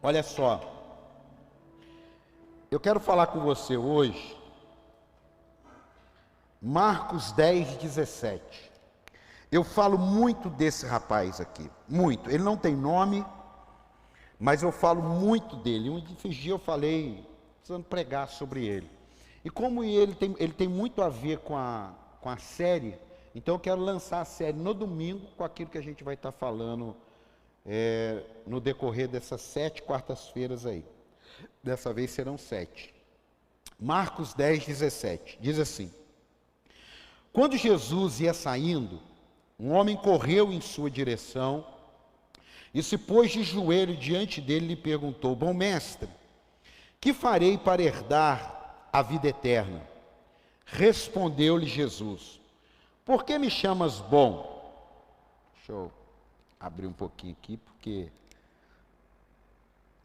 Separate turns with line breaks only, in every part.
Olha só, eu quero falar com você hoje, Marcos 10, 17. Eu falo muito desse rapaz aqui, muito. Ele não tem nome, mas eu falo muito dele. Esses dias eu falei, precisando pregar sobre ele. E como ele tem muito a ver com a série, então eu quero lançar a série no domingo com aquilo que a gente vai estar falando no decorrer dessas 7 quartas-feiras aí. Dessa vez serão 7. Marcos 10, 17. Diz assim: Quando Jesus ia saindo, um homem correu em sua direção e se pôs de joelho diante dele e lhe perguntou: Bom mestre, que farei para herdar a vida eterna? Respondeu-lhe Jesus: Por que me chamas bom? Deixa eu abrir um pouquinho aqui,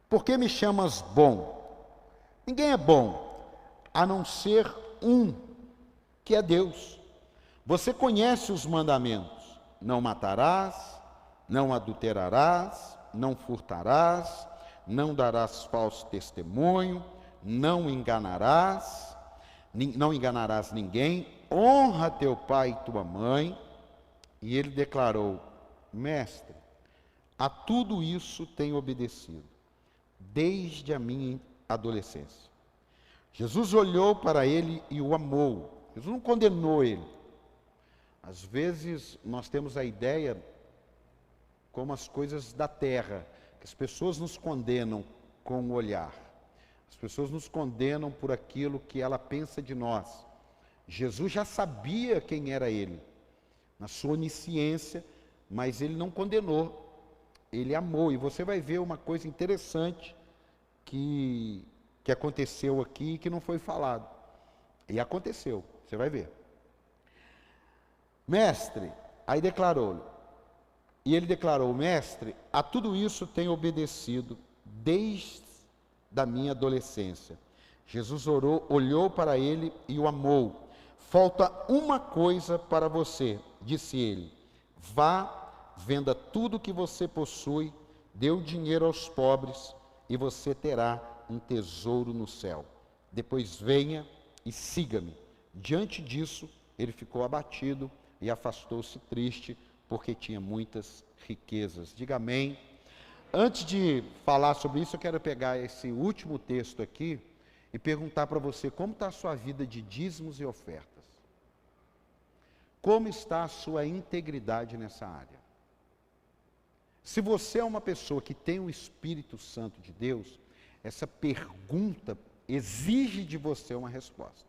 Por que me chamas bom? Ninguém é bom, a não ser um, que é Deus. Você conhece os mandamentos: não matarás, não adulterarás, não furtarás, não darás falso testemunho, não enganarás ninguém, honra teu pai e tua mãe. E ele declarou: Mestre, a tudo isso tenho obedecido, desde a minha adolescência. Jesus olhou para ele e o amou. Jesus não condenou ele. Às vezes nós temos a ideia, como as coisas da terra, que as pessoas nos condenam com o olhar. As pessoas nos condenam por aquilo que ela pensa de nós. Jesus já sabia quem era ele, na sua onisciência, mas ele não condenou, ele amou. E você vai ver uma coisa interessante que aconteceu aqui e que não foi falado. E aconteceu, você vai ver. Mestre, aí declarou-lhe, e ele declarou: Mestre, a tudo isso tenho obedecido desde a minha adolescência. Jesus olhou para ele e o amou. Falta uma coisa para você, disse ele. Vá, venda tudo que você possui, dê o dinheiro aos pobres e você terá um tesouro no céu. Depois venha e siga-me. Diante disso, ele ficou abatido e afastou-se triste, porque tinha muitas riquezas. Diga amém. Antes de falar sobre isso, eu quero pegar esse último texto aqui e perguntar para você: como está a sua vida de dízimos e ofertas? Como está a sua integridade nessa área? Se você é uma pessoa que tem o Espírito Santo de Deus, essa pergunta exige de você uma resposta.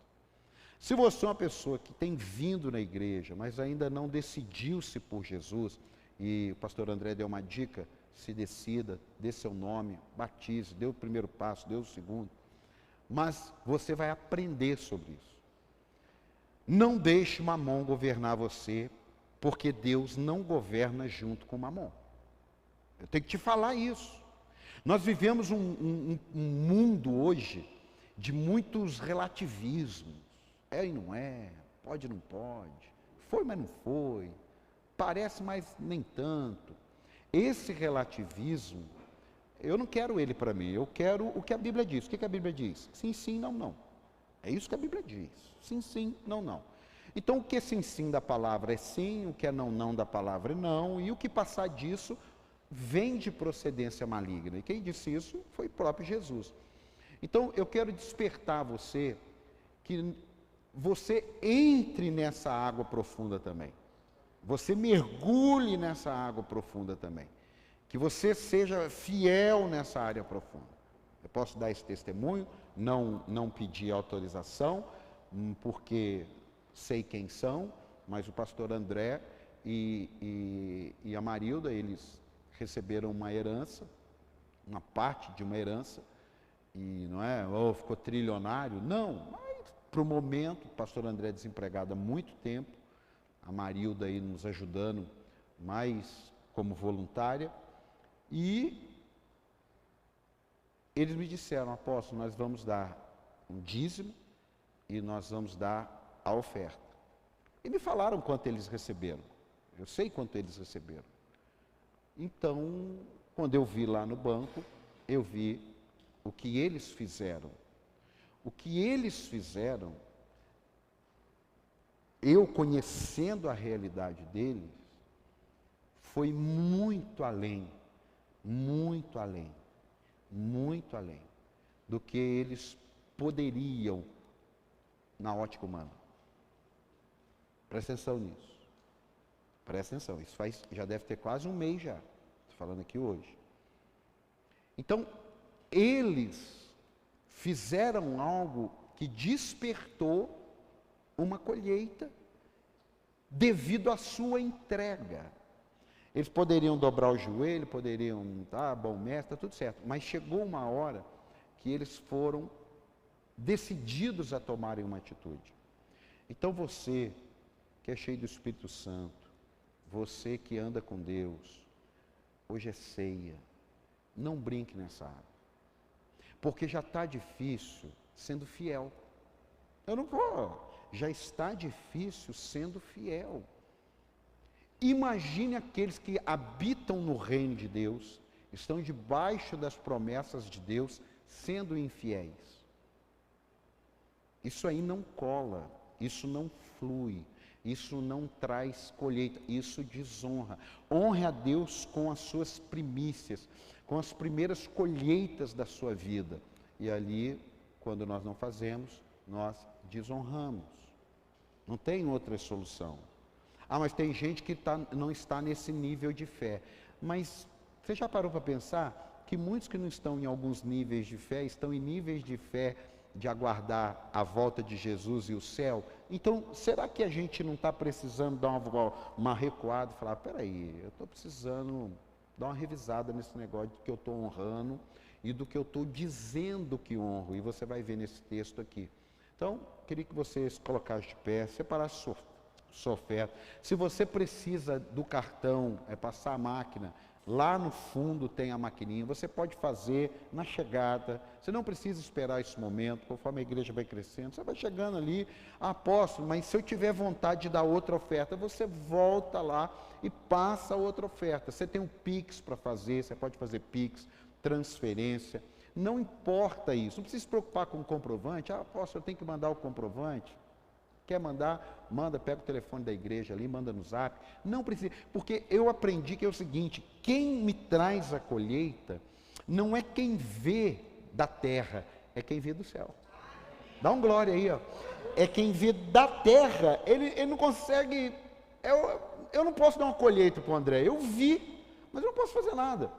Se você é uma pessoa que tem vindo na igreja, mas ainda não decidiu-se por Jesus, e o pastor André deu uma dica: se decida, dê seu nome, batize, dê o primeiro passo, dê o segundo. Mas você vai aprender sobre isso. Não deixe Mamon governar você, porque Deus não governa junto com Mamon. Eu tenho que te falar isso. Nós vivemos um mundo hoje de muitos relativismos. É e não é, pode e não pode, foi mas não foi, parece mas nem tanto. Esse relativismo, eu não quero ele para mim, eu quero o que a Bíblia diz. O que a Bíblia diz? Sim, sim, não, não. É isso que a Bíblia diz. Sim, sim, não, não. Então o que é sim, sim da palavra é sim, o que é não, não da palavra é não, e o que passar disso vem de procedência maligna. E quem disse isso foi o próprio Jesus. Então eu quero despertar você, que você entre nessa água profunda também. Você mergulhe nessa água profunda também. Que você seja fiel nessa área profunda. Eu posso dar esse testemunho, não pedir autorização, porque sei quem são, mas o pastor André e a Marilda, eles receberam uma herança, uma parte de uma herança, e não é, ficou trilionário, não, mas para o momento, o pastor André é desempregado há muito tempo, a Marilda aí nos ajudando mais como voluntária, e eles me disseram: apóstolo, nós vamos dar um dízimo e nós vamos dar a oferta. E me falaram quanto eles receberam. Eu sei quanto eles receberam. Então, quando eu vi lá no banco, eu vi o que eles fizeram. O que eles fizeram, eu conhecendo a realidade deles, foi muito além, muito além, muito além do que eles poderiam na ótica humana. Presta atenção nisso. Presta atenção, isso já deve ter quase um mês já. Estou falando aqui hoje. Então, eles fizeram algo que despertou uma colheita devido à sua entrega. Eles poderiam dobrar o joelho, poderiam, bom mestre, está tudo certo. Mas chegou uma hora que eles foram decididos a tomarem uma atitude. Então você, que é cheio do Espírito Santo, você que anda com Deus, hoje é ceia, não brinque nessa área. Porque já está difícil sendo fiel. Eu não vou. Já está difícil sendo fiel. Imagine aqueles que habitam no reino de Deus, estão debaixo das promessas de Deus, sendo infiéis. Isso aí não cola, isso não flui, isso não traz colheita, isso desonra. Honre a Deus com as suas primícias, com as primeiras colheitas da sua vida. E ali, quando nós não fazemos, nós desonramos. Não tem outra solução. Mas tem gente que não está nesse nível de fé. Mas você já parou para pensar que muitos que não estão em alguns níveis de fé, estão em níveis de fé de aguardar a volta de Jesus e o céu? Então, será que a gente não está precisando dar uma recuada e falar, peraí, eu estou precisando dar uma revisada nesse negócio de que eu estou honrando e do que eu estou dizendo que honro. E você vai ver nesse texto aqui. Então, queria que vocês colocassem de pé, separassem sua oferta. Se você precisa do cartão, passar a máquina, lá no fundo tem a maquininha, você pode fazer na chegada, você não precisa esperar esse momento, conforme a igreja vai crescendo, você vai chegando ali, apóstolo, mas se eu tiver vontade de dar outra oferta, você volta lá e passa outra oferta. Você tem um Pix para fazer, você pode fazer Pix, transferência, não importa isso, não precisa se preocupar com o comprovante. Apóstolo, eu tenho que mandar o comprovante. Quer mandar? Manda, pega o telefone da igreja ali, manda no zap. Não precisa, porque eu aprendi que é o seguinte, quem me traz a colheita não é quem vê da terra, é quem vê do céu. Dá um glória aí, ó. É quem vê da terra, ele não consegue, eu não posso dar uma colheita para o André, eu vi, mas eu não posso fazer nada.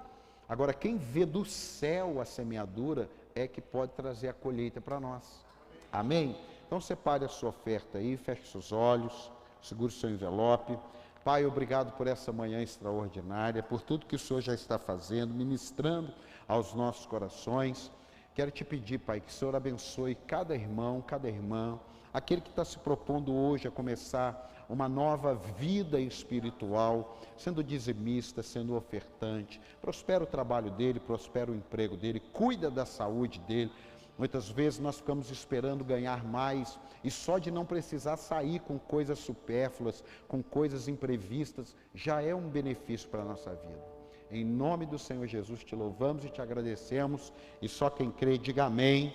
Agora, quem vê do céu a semeadura é que pode trazer a colheita para nós. Amém? Então separe a sua oferta aí, feche seus olhos, segure o seu envelope. Pai, obrigado por essa manhã extraordinária, por tudo que o Senhor já está fazendo, ministrando aos nossos corações. Quero te pedir, Pai, que o Senhor abençoe cada irmão, cada irmã, aquele que está se propondo hoje a começar uma nova vida espiritual, sendo dizimista, sendo ofertante. Prospera o trabalho dele, prospera o emprego dele, cuida da saúde dele. Muitas vezes nós ficamos esperando ganhar mais e só de não precisar sair com coisas supérfluas, com coisas imprevistas, já é um benefício para a nossa vida. Em nome do Senhor Jesus, te louvamos e te agradecemos. E só quem crê, diga amém.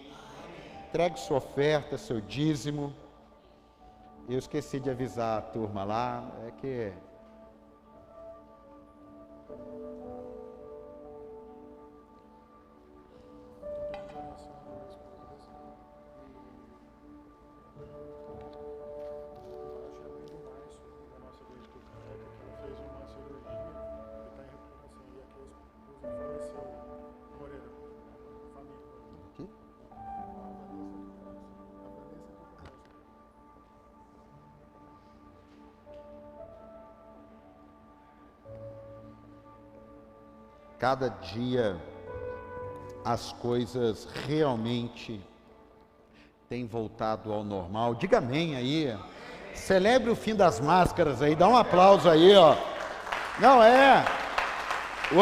Entregue sua oferta, seu dízimo. Eu esqueci de avisar a turma lá, cada dia as coisas realmente têm voltado ao normal. Diga amém aí. Celebre o fim das máscaras aí, dá um aplauso aí, ó. Não é? O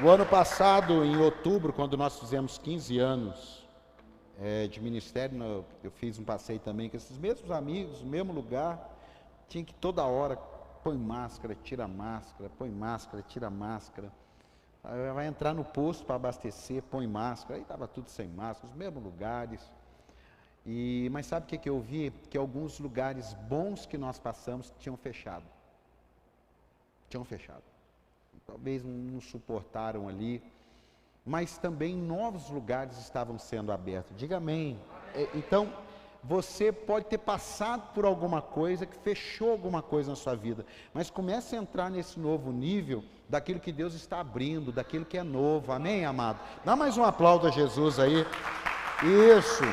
ano passado, em outubro, quando nós fizemos 15 anos de ministério, eu fiz um passeio também com esses mesmos amigos, no mesmo lugar. Tinha que toda hora põe máscara, tira máscara, põe máscara, tira máscara. Vai entrar no posto para abastecer, põe máscara. Aí estava tudo sem máscara, os mesmos lugares. Mas sabe o que eu vi? Que alguns lugares bons que nós passamos tinham fechado. Tinham fechado. Talvez não suportaram ali. Mas também novos lugares estavam sendo abertos. Diga amém. Então, você pode ter passado por alguma coisa que fechou alguma coisa na sua vida, mas comece a entrar nesse novo nível daquilo que Deus está abrindo, daquilo que é novo. Amém, amado? Dá mais um aplauso a Jesus aí. Isso.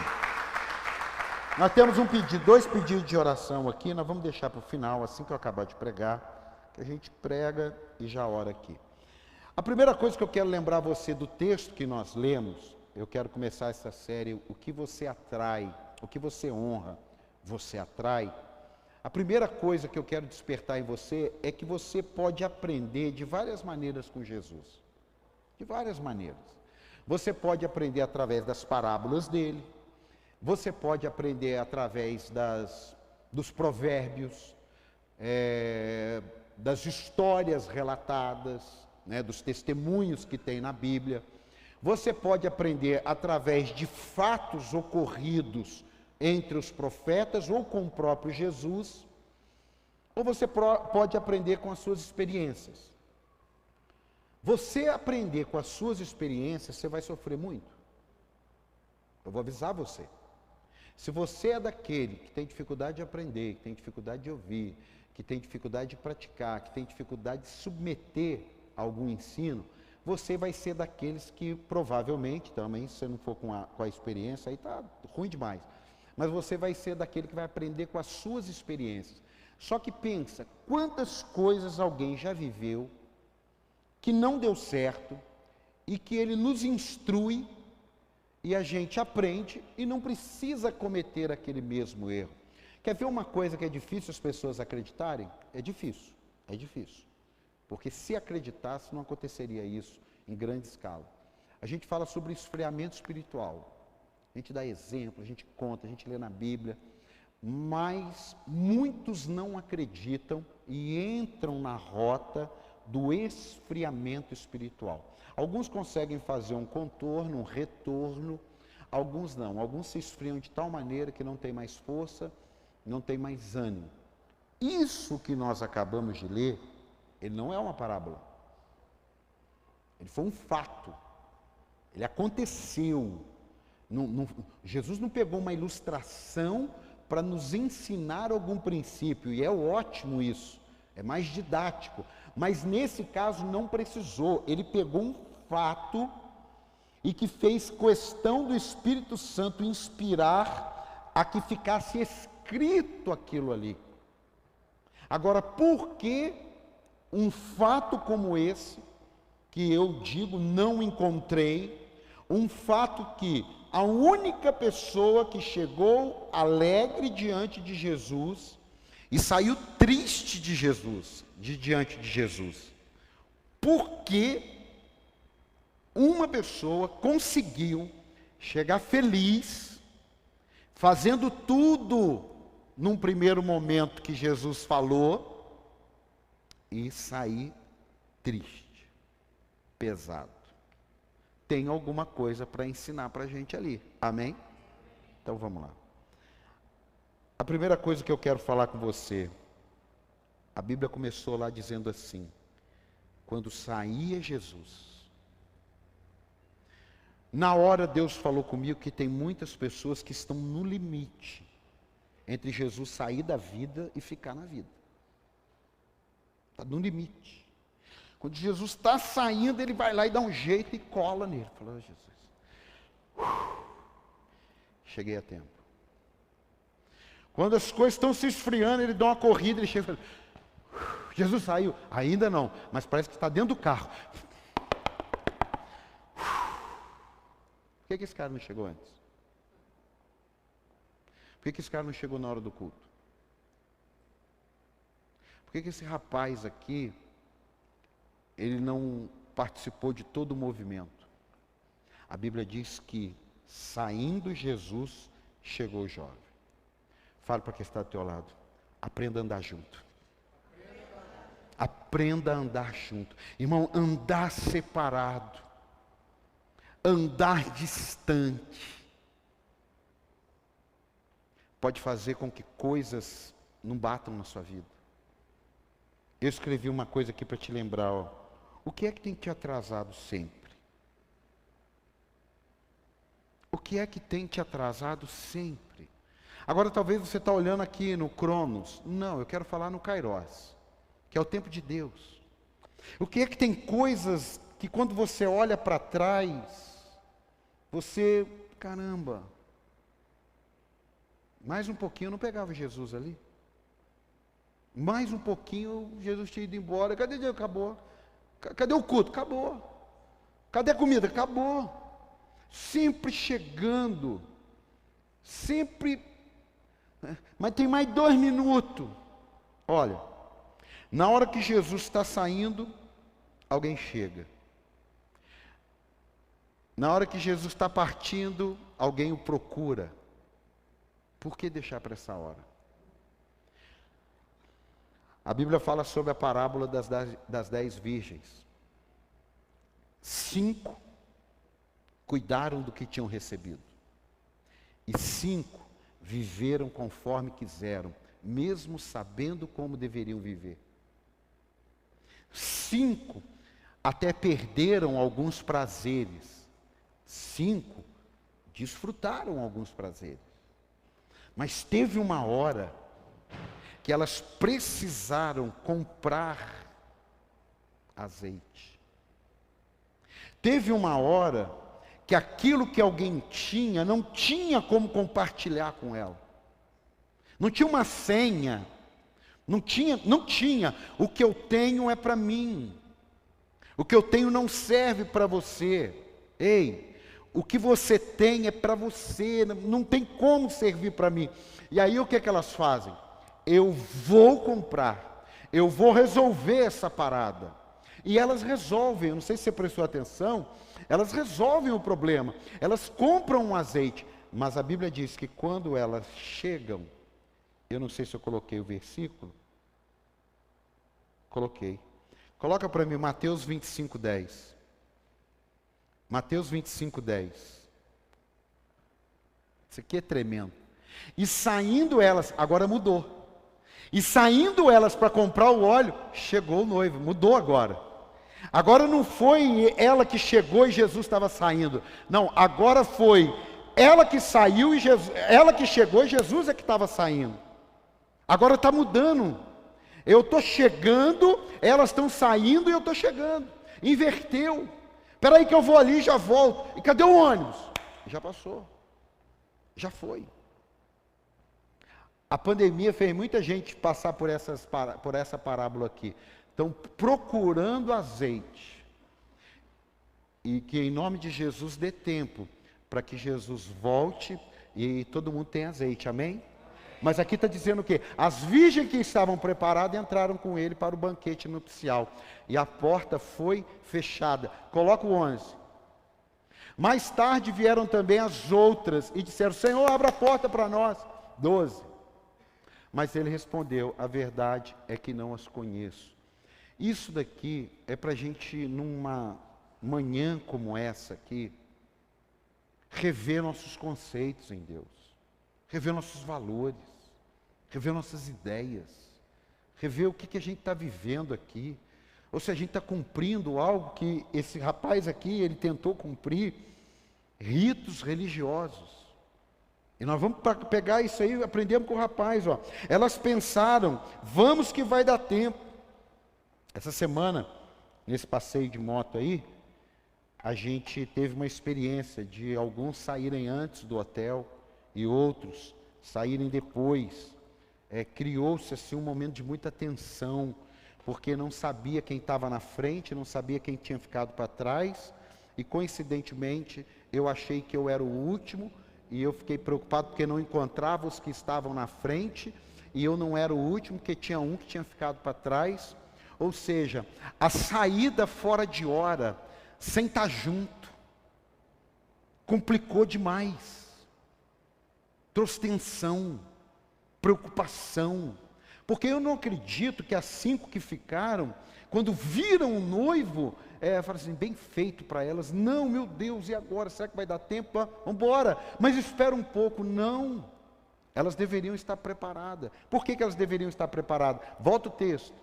Nós temos dois pedidos de oração aqui, nós vamos deixar para o final, assim que eu acabar de pregar, que a gente prega e já ora aqui. A primeira coisa que eu quero lembrar você do texto que nós lemos, eu quero começar essa série, o que você atrai, o que você honra, você atrai. A primeira coisa que eu quero despertar em você é que você pode aprender de várias maneiras com Jesus. De várias maneiras. Você pode aprender através das parábolas dele, você pode aprender através dos provérbios, das histórias relatadas, dos testemunhos que tem na Bíblia. Você pode aprender através de fatos ocorridos entre os profetas ou com o próprio Jesus, ou você pode aprender com as suas experiências. Você aprender com as suas experiências, você vai sofrer muito. Eu vou avisar você. Se você é daquele que tem dificuldade de aprender, que tem dificuldade de ouvir, que tem dificuldade de praticar, que tem dificuldade de submeter a algum ensino, você vai ser daqueles que provavelmente, também se você não for com a experiência, aí está ruim demais. Mas você vai ser daquele que vai aprender com as suas experiências. Só que pensa, quantas coisas alguém já viveu, que não deu certo, e que ele nos instrui, e a gente aprende, e não precisa cometer aquele mesmo erro. Quer ver uma coisa que é difícil as pessoas acreditarem? É difícil. Porque se acreditasse, não aconteceria isso em grande escala. A gente fala sobre esfriamento espiritual. A gente dá exemplo, a gente conta, a gente lê na Bíblia, mas muitos não acreditam e entram na rota do esfriamento espiritual. Alguns conseguem fazer um contorno, um retorno, alguns não. Alguns se esfriam de tal maneira que não tem mais força, não tem mais ânimo. Isso que nós acabamos de ler, ele não é uma parábola. Ele foi um fato. Ele aconteceu. Jesus não pegou uma ilustração para nos ensinar algum princípio, e é ótimo isso, é mais didático, mas nesse caso não precisou. Ele pegou um fato e que fez questão do Espírito Santo inspirar a que ficasse escrito aquilo ali. Agora, por que um fato como esse, que eu digo não encontrei, um fato que a única pessoa que chegou alegre diante de Jesus e saiu triste de Jesus, diante de Jesus, porque uma pessoa conseguiu chegar feliz, fazendo tudo num primeiro momento que Jesus falou, e sair triste, pesado. Tem alguma coisa para ensinar para a gente ali, amém? Então vamos lá. A primeira coisa que eu quero falar com você, a Bíblia começou lá dizendo assim: quando saía Jesus, na hora Deus falou comigo que tem muitas pessoas que estão no limite entre Jesus sair da vida e ficar na vida. Está no limite. Quando Jesus está saindo, ele vai lá e dá um jeito e cola nele. Falou: Jesus, cheguei a tempo. Quando as coisas estão se esfriando, ele dá uma corrida, ele chega e fala: Jesus saiu. Ainda não, mas parece que está dentro do carro. Por que esse cara não chegou antes? Por que esse cara não chegou na hora do culto? Por que esse rapaz aqui, ele não participou de todo o movimento? A Bíblia diz que, saindo Jesus, chegou o jovem. Fala para quem está ao teu lado: aprenda a andar junto. Aprenda a andar junto. Irmão, andar separado, andar distante, pode fazer com que coisas não batam na sua vida. Eu escrevi uma coisa aqui para te lembrar, ó. O que é que tem te atrasado sempre? O que é que tem te atrasado sempre? Agora talvez você está olhando aqui no Cronos. Não, eu quero falar no Kairos, que é o tempo de Deus. O que é que tem coisas que quando você olha para trás, você, caramba, mais um pouquinho eu não pegava Jesus ali. Mais um pouquinho, Jesus tinha ido embora. Cadê Deus? Acabou. Cadê o culto? Acabou. Cadê a comida? Acabou. Sempre chegando. Sempre. Mas tem mais 2 minutos. Olha, na hora que Jesus está saindo, alguém chega. Na hora que Jesus está partindo, alguém o procura. Por que deixar para essa hora? A Bíblia fala sobre a parábola das 10 virgens. 5 cuidaram do que tinham recebido. E 5 viveram conforme quiseram, mesmo sabendo como deveriam viver. 5 até perderam alguns prazeres. 5 desfrutaram alguns prazeres. Mas teve uma hora que elas precisaram comprar azeite. Teve uma hora que aquilo que alguém tinha, não tinha como compartilhar com ela. Não tinha uma senha. Não tinha. O que eu tenho é para mim. O que eu tenho não serve para você. Ei, o que você tem é para você. Não tem como servir para mim. E aí o que é que elas fazem? Eu vou comprar, eu vou resolver essa parada. E elas resolvem, eu não sei se você prestou atenção, elas resolvem o problema. Elas compram um azeite, mas a Bíblia diz que quando elas chegam, eu não sei se eu coloquei o versículo, coloquei. Coloca para mim Mateus 25:10. Mateus 25:10. Isso aqui é tremendo. E saindo elas, agora mudou. E saindo elas para comprar o óleo, chegou o noivo, mudou agora. Agora não foi ela que chegou e Jesus estava saindo. Não, agora foi ela que saiu e Jesus, ela que chegou e Jesus é que estava saindo. Agora está mudando. Eu estou chegando, elas estão saindo e eu estou chegando. Inverteu. Espera aí que eu vou ali e já volto. E cadê o ônibus? Já passou. Já foi. A pandemia fez muita gente passar por essa parábola aqui. Estão procurando azeite. E que em nome de Jesus dê tempo para que Jesus volte e todo mundo tenha azeite, amém? Mas aqui está dizendo o quê? As virgens que estavam preparadas entraram com ele para o banquete nupcial. E a porta foi fechada. Coloca o 11. Mais tarde vieram também as outras e disseram, Senhor, abra a porta para nós. 12. Mas ele respondeu, a verdade é que não as conheço. Isso daqui é para a gente, numa manhã como essa aqui, rever nossos conceitos em Deus, rever nossos valores, rever nossas ideias, rever o que a gente está vivendo aqui, ou se a gente está cumprindo algo que esse rapaz aqui, ele tentou cumprir, ritos religiosos. E nós vamos pegar isso aí, aprendemos com o rapaz, ó. Elas pensaram, vamos que vai dar tempo. Essa semana, nesse passeio de moto aí, a gente teve uma experiência de alguns saírem antes do hotel e outros saírem depois. Criou-se assim um momento de muita tensão, porque não sabia quem estava na frente, não sabia quem tinha ficado para trás, e coincidentemente eu achei que eu era o último, e eu fiquei preocupado porque não encontrava os que estavam na frente, e eu não era o último, porque tinha um que tinha ficado para trás. Ou seja, a saída fora de hora, sem estar junto, complicou demais. Trouxe tensão, preocupação, Porque eu não acredito que as 5 que ficaram, quando viram o noivo, falaram assim, bem feito para elas. Não, meu Deus, e agora? Será que vai dar tempo? Vamos embora. Mas espera um pouco. Não. Elas deveriam estar preparadas. Por que elas deveriam estar preparadas? Volta o texto.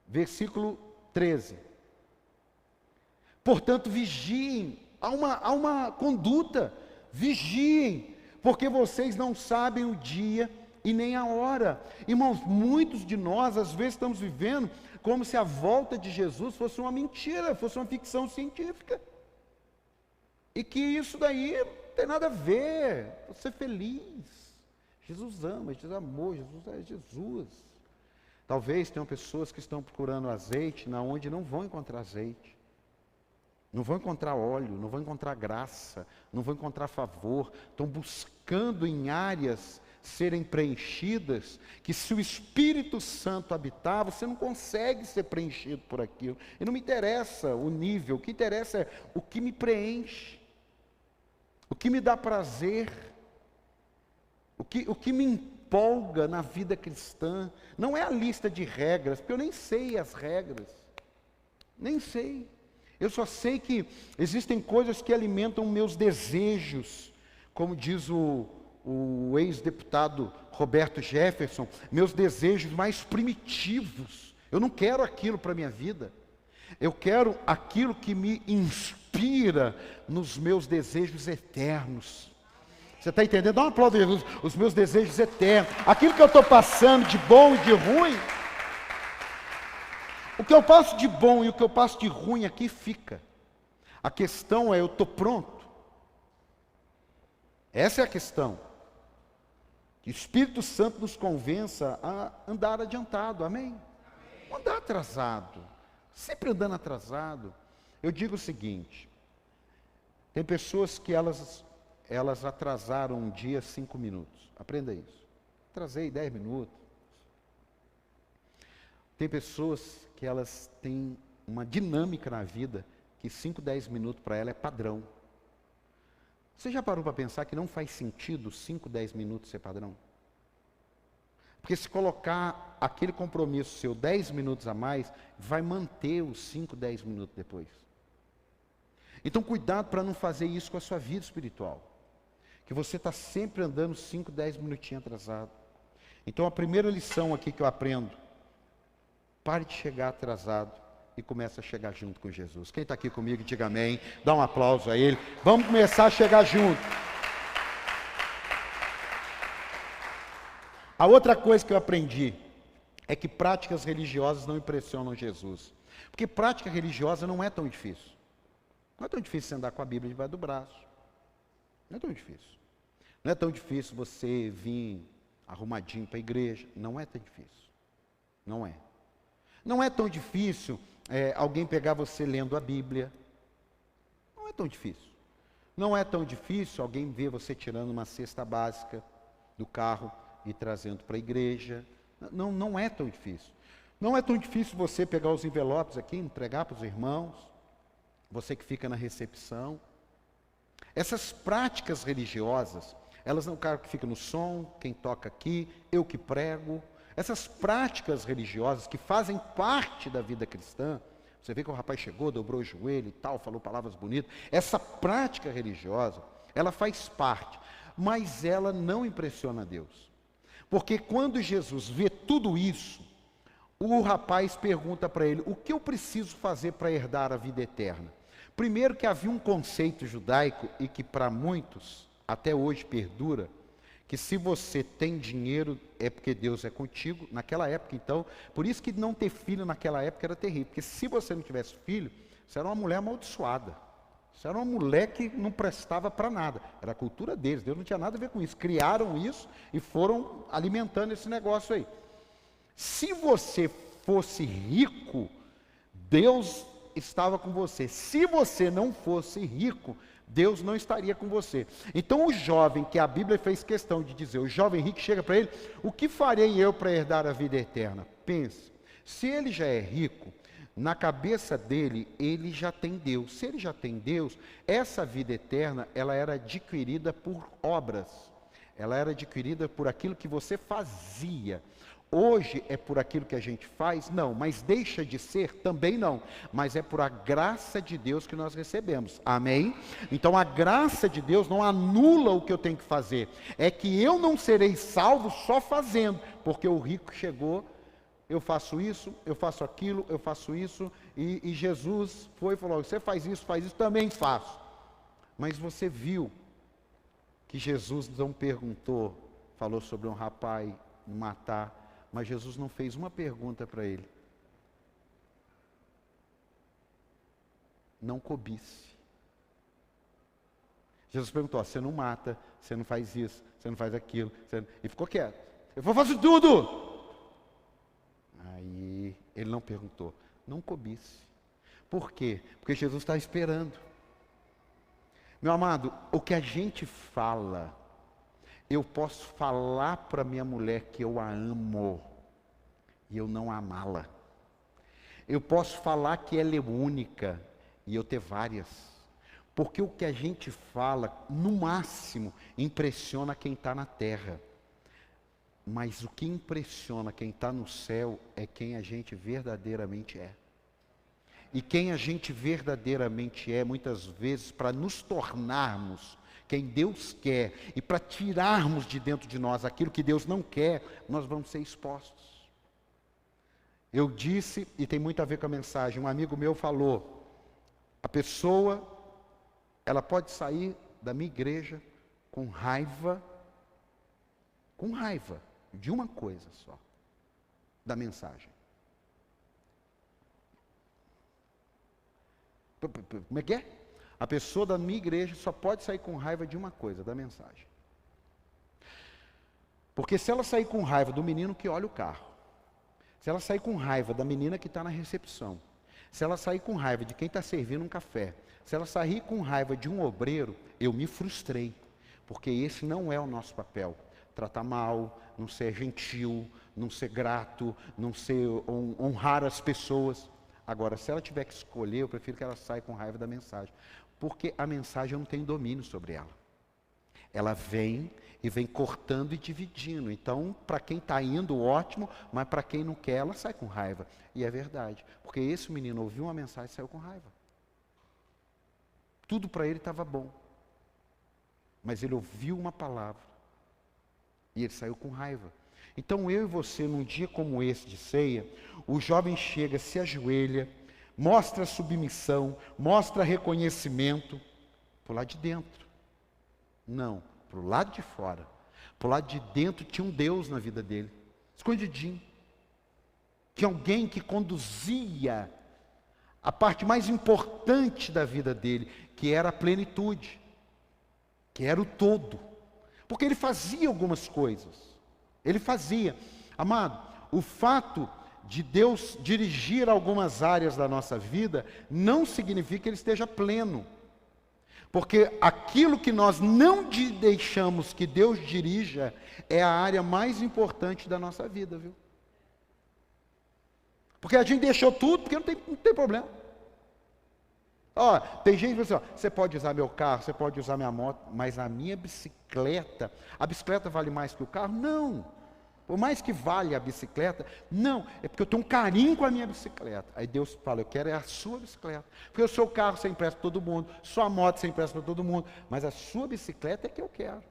Versículo 13. Portanto, vigiem. Há uma conduta. Vigiem, porque vocês não sabem o dia e nem a hora. Irmãos, muitos de nós, às vezes, estamos vivendo como se a volta de Jesus fosse uma mentira, fosse uma ficção científica. E que isso daí não tem nada a ver. Você ser feliz. Jesus ama, Jesus amou, Jesus é Jesus. Talvez tenham pessoas que estão procurando azeite, na onde não vão encontrar azeite. Não vão encontrar óleo, não vão encontrar graça, não vão encontrar favor. Estão buscando em áreas serem preenchidas, que se o Espírito Santo habitar, você não consegue ser preenchido por aquilo. E não me interessa o nível, o que interessa é o que me preenche, o que me dá prazer, o que me empolga na vida cristã. Não é a lista de regras, porque eu nem sei as regras, nem sei. Eu só sei que existem coisas que alimentam meus desejos, como diz o ex-deputado Roberto Jefferson, meus desejos mais primitivos. Eu não quero aquilo para a minha vida. Eu quero aquilo que me inspira nos meus desejos eternos. Você está entendendo? Dá um aplauso a Jesus. Os meus desejos eternos. Aquilo que eu estou passando de bom e de ruim. O que eu passo de bom e o que eu passo de ruim aqui fica. A questão é, eu estou pronto? Essa é a questão. Que o Espírito Santo nos convença a andar adiantado, amém? Não andar atrasado, sempre andando atrasado. Eu digo o seguinte, tem pessoas que elas atrasaram um dia 5 minutos, aprenda isso. Atrasei 10 minutos. Tem pessoas que elas têm uma dinâmica na vida, que 5, 10 minutos para ela é padrão. Você já parou para pensar que não faz sentido 5, 10 minutos ser padrão? Porque se colocar aquele compromisso seu 10 minutos a mais, vai manter os 5, 10 minutos depois. Então cuidado para não fazer isso com a sua vida espiritual. Que você está sempre andando 5, 10 minutinhos atrasado. Então a primeira lição aqui que eu aprendo, pare de chegar atrasado e comece a chegar junto com Jesus. Quem está aqui comigo, diga amém. Dá um aplauso a Ele. Vamos começar a chegar junto. A outra coisa que eu aprendi é que práticas religiosas não impressionam Jesus. Porque prática religiosa não é tão difícil. Não é tão difícil você andar com a Bíblia debaixo do braço. Não é tão difícil. Não é tão difícil você vir arrumadinho para a igreja. Não é tão difícil. Não é. Não é tão difícil alguém pegar você lendo a Bíblia. Não é tão difícil. Não é tão difícil alguém ver você tirando uma cesta básica do carro e trazendo para a igreja. Não é tão difícil. Não é tão difícil você pegar os envelopes aqui e entregar para os irmãos. Você que fica na recepção. Essas práticas religiosas, elas não, o cara que fica no som, quem toca aqui, eu que prego. Essas práticas religiosas que fazem parte da vida cristã, você vê que o rapaz chegou, dobrou o joelho e tal, falou palavras bonitas. Essa prática religiosa, ela faz parte, mas ela não impressiona Deus. Porque quando Jesus vê tudo isso, o rapaz pergunta para ele, o que eu preciso fazer para herdar a vida eterna? Primeiro que havia um conceito judaico e que para muitos, até hoje perdura, que se você tem dinheiro é porque Deus é contigo, naquela época então, por isso que não ter filho naquela época era terrível, porque se você não tivesse filho, você era uma mulher amaldiçoada, você era uma mulher que não prestava para nada, era a cultura deles, Deus não tinha nada a ver com isso, criaram isso e foram alimentando esse negócio aí. Se você fosse rico, Deus estava com você, se você não fosse rico, Deus não estaria com você. Então o jovem, que a Bíblia fez questão de dizer, o jovem rico chega para ele, o que farei eu para herdar a vida eterna? Pense, se ele já é rico, na cabeça dele, ele já tem Deus. Se ele já tem Deus, essa vida eterna, ela era adquirida por obras. ela era adquirida por aquilo que você fazia. Hoje é por aquilo que a gente faz? Não, mas deixa de ser? Também não, mas é por a graça de Deus que nós recebemos, amém? Então a graça de Deus não anula o que eu tenho que fazer, é que eu não serei salvo só fazendo, porque o rico chegou, eu faço isso, eu faço aquilo, eu faço isso, e Jesus foi e falou, você faz isso, também faço. Mas você viu que Jesus não perguntou, falou sobre um rapaz matar, mas Jesus não fez uma pergunta para ele. Não cobice. Jesus perguntou, você não mata, você não faz isso, você não faz aquilo, e ficou quieto. Eu vou fazer tudo. Aí ele não perguntou, não cobice. Por quê? Porque Jesus está esperando. Meu amado, o que a gente fala, eu posso falar para minha mulher que eu a amo e eu não amá-la. Eu posso falar que ela é única e eu ter várias. Porque o que a gente fala, no máximo, impressiona quem está na terra. Mas o que impressiona quem está no céu é quem a gente verdadeiramente é. E quem a gente verdadeiramente é, muitas vezes, para nos tornarmos quem Deus quer, e para tirarmos de dentro de nós aquilo que Deus não quer, nós vamos ser expostos. Eu disse, e tem muito a ver com a mensagem, um amigo meu falou, a pessoa, ela pode sair da minha igreja com raiva de uma coisa só, da mensagem. Como é que é? A pessoa da minha igreja só pode sair com raiva de uma coisa, da mensagem. Porque se ela sair com raiva do menino que olha o carro, se ela sair com raiva da menina que está na recepção, se ela sair com raiva de quem está servindo um café, se ela sair com raiva de um obreiro, eu me frustrei. Porque esse não é o nosso papel. Tratar mal, não ser gentil, não ser grato, não ser honrar as pessoas. Agora, se ela tiver que escolher, eu prefiro que ela saia com raiva da mensagem. Porque a mensagem eu não tenho domínio sobre ela. Ela vem e vem cortando e dividindo. Então, para quem está indo, ótimo, mas para quem não quer, ela sai com raiva. E é verdade. Porque esse menino ouviu uma mensagem e saiu com raiva. Tudo para ele estava bom. Mas ele ouviu uma palavra. E ele saiu com raiva. Então eu e você, num dia como esse de ceia, o jovem chega, se ajoelha, mostra submissão, mostra reconhecimento, por lá de dentro. Não, para o lado de fora. Para o lado de dentro tinha um Deus na vida dele, escondidinho. Tinha alguém que conduzia a parte mais importante da vida dele, que era a plenitude, que era o todo. Porque ele fazia algumas coisas. Ele fazia. Amado, o fato de Deus dirigir algumas áreas da nossa vida não significa que ele esteja pleno. Porque aquilo que nós não deixamos que Deus dirija é a área mais importante da nossa vida, viu? Porque a gente deixou tudo, porque não tem problema. Ó, tem gente que diz assim, ó, você pode usar meu carro, você pode usar minha moto, mas a minha bicicleta, a bicicleta vale mais que o carro? Não. Por mais que valha a bicicleta, não, é porque eu tenho um carinho com a minha bicicleta. Aí Deus fala, eu quero é a sua bicicleta. Porque o seu carro você empresta para todo mundo, sua moto você empresta para todo mundo, mas a sua bicicleta é que eu quero.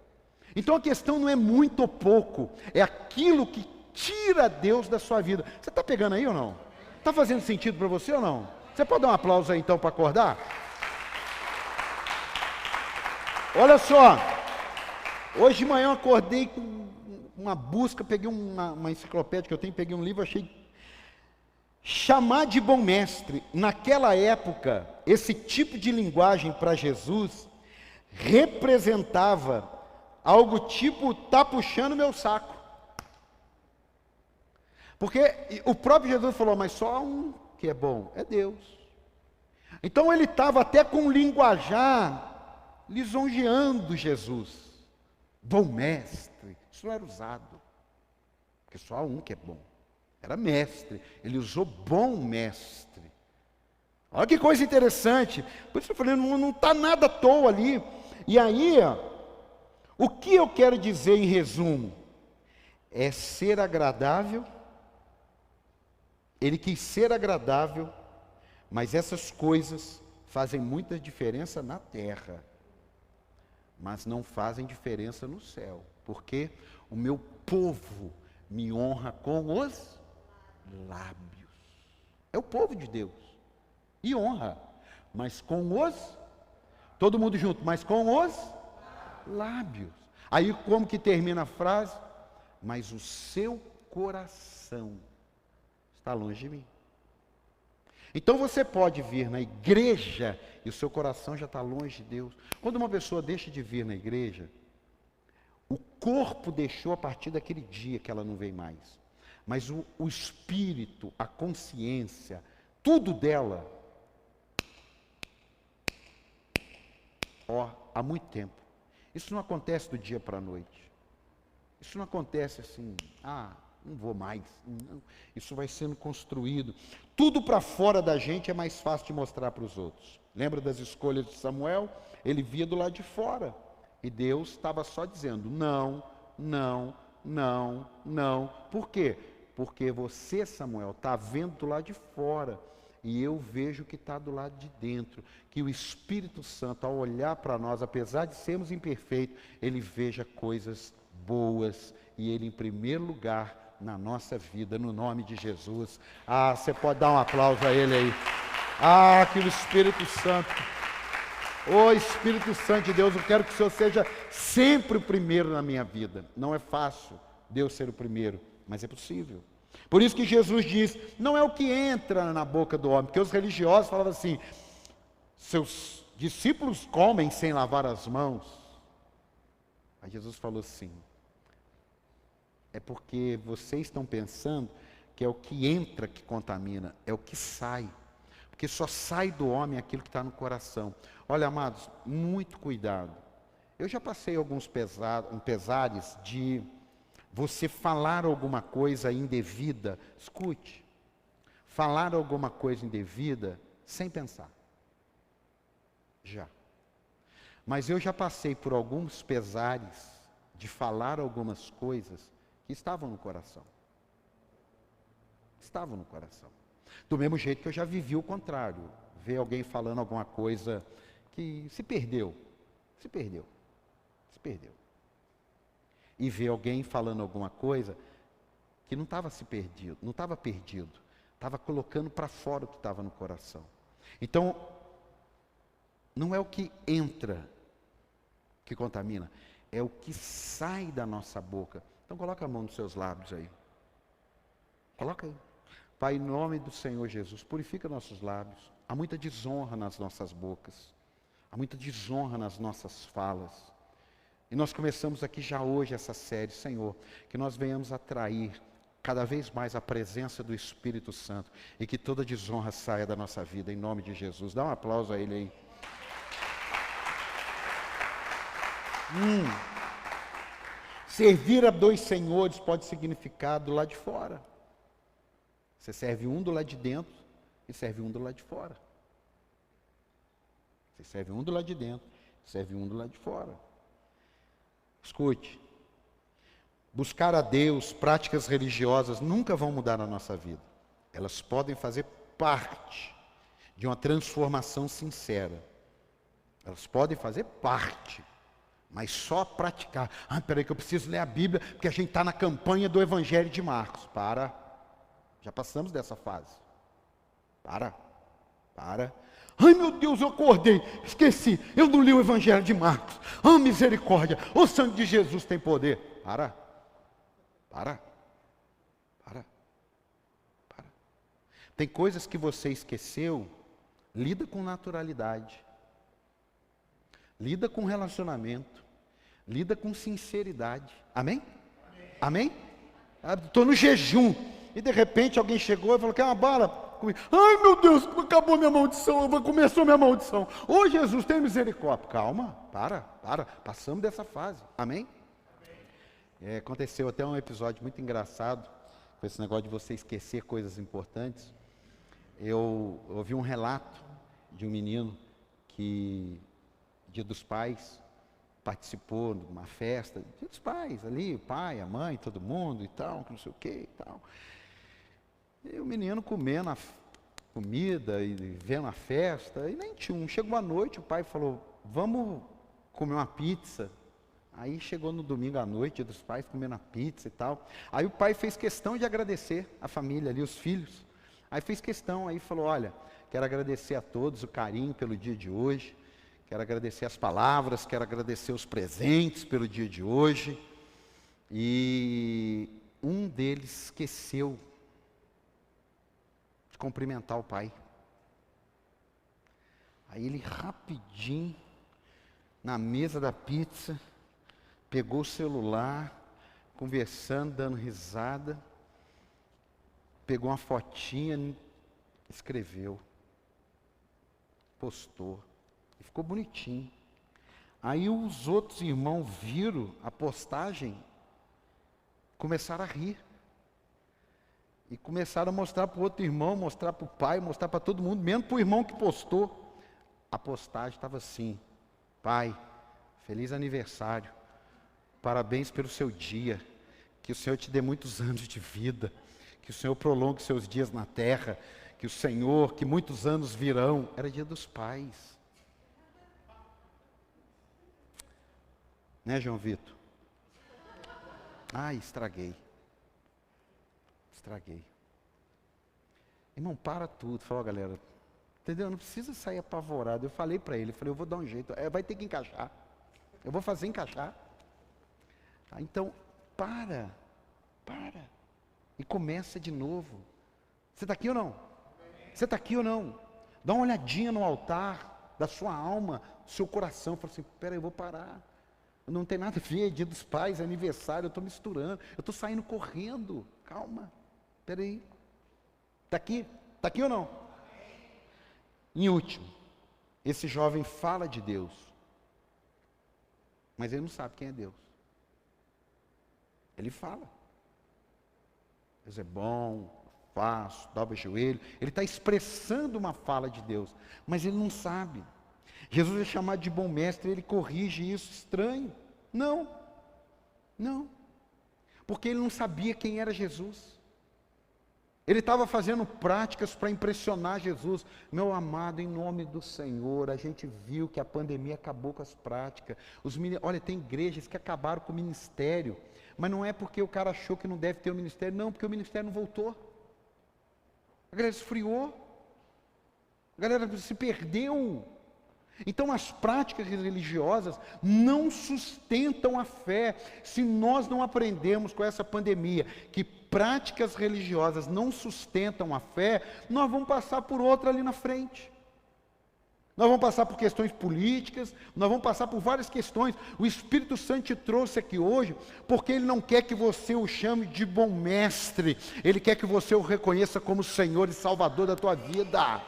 Então a questão não é muito ou pouco, é aquilo que tira Deus da sua vida. Você está pegando aí ou não? Está fazendo sentido para você ou não? Você pode dar um aplauso aí então para acordar? Olha só, hoje de manhã eu acordei com uma busca, peguei uma enciclopédia que eu tenho, peguei um livro, achei chamar de bom mestre. Naquela época, esse tipo de linguagem para Jesus representava algo tipo, tá puxando meu saco. Porque o próprio Jesus falou, mas só um que é bom, é Deus. Então ele estava até com um linguajar lisonjeando Jesus. Bom mestre. Isso não era usado, porque só há um que é bom. Era mestre, ele usou bom mestre. Olha que coisa interessante. Por isso eu falei, não está nada à toa ali. E aí, ó, O que eu quero dizer em resumo? É ser agradável. Ele quis ser agradável, mas essas coisas fazem muita diferença na terra, mas não fazem diferença no céu, porque o meu povo me honra com os lábios. É o povo de Deus, e honra, mas com os, todo mundo junto, mas com os lábios. Aí como que termina a frase? Mas o seu coração está longe de mim. Então você pode vir na igreja e o seu coração já está longe de Deus. Quando uma pessoa deixa de vir na igreja, o corpo deixou a partir daquele dia que ela não vem mais. Mas o espírito, a consciência, tudo dela, há muito tempo. Isso não acontece do dia para a noite. Isso não acontece assim, não vou mais. Não. Isso vai sendo construído. Tudo para fora da gente é mais fácil de mostrar para os outros. Lembra das escolhas de Samuel? Ele via do lado de fora. E Deus estava só dizendo, não, não, não, não. Por quê? Porque você, Samuel, está vendo do lado de fora. E eu vejo que está do lado de dentro. Que o Espírito Santo, ao olhar para nós, apesar de sermos imperfeitos, ele veja coisas boas. E ele, em primeiro lugar, na nossa vida, no nome de Jesus. Você pode dar um aplauso a ele aí. Que o Espírito Santo, Espírito Santo de Deus, eu quero que o Senhor seja sempre o primeiro na minha vida. Não é fácil Deus ser o primeiro, mas é possível. Por isso que Jesus diz, não é o que entra na boca do homem, porque os religiosos falavam assim, seus discípulos comem sem lavar as mãos. Aí Jesus falou assim, é porque vocês estão pensando que é o que entra que contamina, é o que sai. Porque só sai do homem aquilo que está no coração. Olha, amados, muito cuidado. Eu já passei alguns pesares de você falar alguma coisa indevida. Escute, falar alguma coisa indevida sem pensar. Já. Mas eu já passei por alguns pesares de falar algumas coisas que estavam no coração. Estavam no coração. Do mesmo jeito que eu já vivi o contrário. Ver alguém falando alguma coisa que se perdeu. Se perdeu. Se perdeu. E ver alguém falando alguma coisa que não estava se perdido, não estava perdido. Estava colocando para fora o que estava no coração. Então, não é o que entra que contamina, é o que sai da nossa boca. Então coloca a mão nos seus lábios aí. Coloca aí. Pai, em nome do Senhor Jesus, purifica nossos lábios. Há muita desonra nas nossas bocas. Há muita desonra nas nossas falas. E nós começamos aqui já hoje essa série, Senhor, que nós venhamos atrair cada vez mais a presença do Espírito Santo e que toda desonra saia da nossa vida, em nome de Jesus. Dá um aplauso a Ele aí. Servir a dois senhores pode significar do lado de fora. Você serve um do lado de dentro e serve um do lado de fora. Você serve um do lado de dentro, serve um do lado de fora. Escute, buscar a Deus, práticas religiosas nunca vão mudar a nossa vida. Elas podem fazer parte de uma transformação sincera. Elas podem fazer parte, mas só praticar. Peraí que eu preciso ler a Bíblia, porque a gente está na campanha do Evangelho de Marcos. Já passamos dessa fase. Para. Ai meu Deus, eu acordei, esqueci, eu não li o Evangelho de Marcos. Misericórdia, o sangue de Jesus tem poder. Para. Tem coisas que você esqueceu, lida com naturalidade. Lida com relacionamento. Lida com sinceridade. Amém? Amém? Estou no jejum. E de repente alguém chegou e falou, quer uma bala comigo? Ai meu Deus, acabou minha maldição, começou minha maldição. Ô Jesus, tem misericórdia. Calma, para. Passamos dessa fase. Amém? Aconteceu até um episódio muito engraçado, com esse negócio de você esquecer coisas importantes. Eu ouvi um relato de um menino que, Dia dos Pais, participou de uma festa, Dia dos Pais ali, o pai, a mãe, todo mundo e tal, que não sei o que e tal. E o menino comendo a comida e vendo a festa, e nem tinha um. Chegou a noite, o pai falou, vamos comer uma pizza. Aí chegou no domingo à noite, Dia dos Pais, comendo a pizza e tal. Aí o pai fez questão de agradecer a família ali, os filhos. Aí fez questão, aí falou, olha, quero agradecer a todos o carinho pelo dia de hoje. Quero agradecer as palavras, quero agradecer os presentes pelo dia de hoje. E um deles esqueceu de cumprimentar o pai. Aí ele rapidinho, na mesa da pizza, pegou o celular, conversando, dando risada, pegou uma fotinha, escreveu, postou. E ficou bonitinho. Aí os outros irmãos viram a postagem, começaram a rir. E começaram a mostrar para o outro irmão, mostrar para o pai, mostrar para todo mundo, mesmo para o irmão que postou. A postagem estava assim, pai, feliz aniversário, parabéns pelo seu dia, que o Senhor te dê muitos anos de vida, que o Senhor prolongue seus dias na terra, que o Senhor, que muitos anos virão. Era dia dos pais. Né, João Vitor? Ai, estraguei. Irmão, para tudo. Fala, galera, entendeu? Não precisa sair apavorado. Eu falei para ele, eu vou dar um jeito. Vai ter que encaixar. Eu vou fazer encaixar. Tá? Então, para. E começa de novo. Você está aqui ou não? Você está aqui ou não? Dá uma olhadinha no altar da sua alma, do seu coração. Fala assim, peraí, eu vou parar. Não tem nada a ver, Dia dos Pais, aniversário, eu estou misturando, eu estou saindo correndo. Calma, peraí. Está aqui? Está aqui ou não? Em último, esse jovem fala de Deus, mas ele não sabe quem é Deus. Ele fala. Deus é bom, faço, dobra o joelho. Ele está expressando uma fala de Deus, mas ele não sabe. Jesus é chamado de bom mestre, ele corrige isso, estranho. Não, porque ele não sabia quem era Jesus. Ele estava fazendo práticas para impressionar Jesus. Meu amado, em nome do Senhor, a gente viu que a pandemia acabou com as práticas. Olha, tem igrejas que acabaram com o ministério, mas não é porque o cara achou que não deve ter o ministério, não, porque o ministério não voltou. A galera esfriou, a galera se perdeu. Então as práticas religiosas não sustentam a fé. Se nós não aprendemos com essa pandemia que práticas religiosas não sustentam a fé, nós vamos passar por outra ali na frente. Nós vamos passar por questões políticas, nós vamos passar por várias questões. O Espírito Santo te trouxe aqui hoje, porque Ele não quer que você o chame de bom mestre, Ele quer que você o reconheça como Senhor e Salvador da tua vida.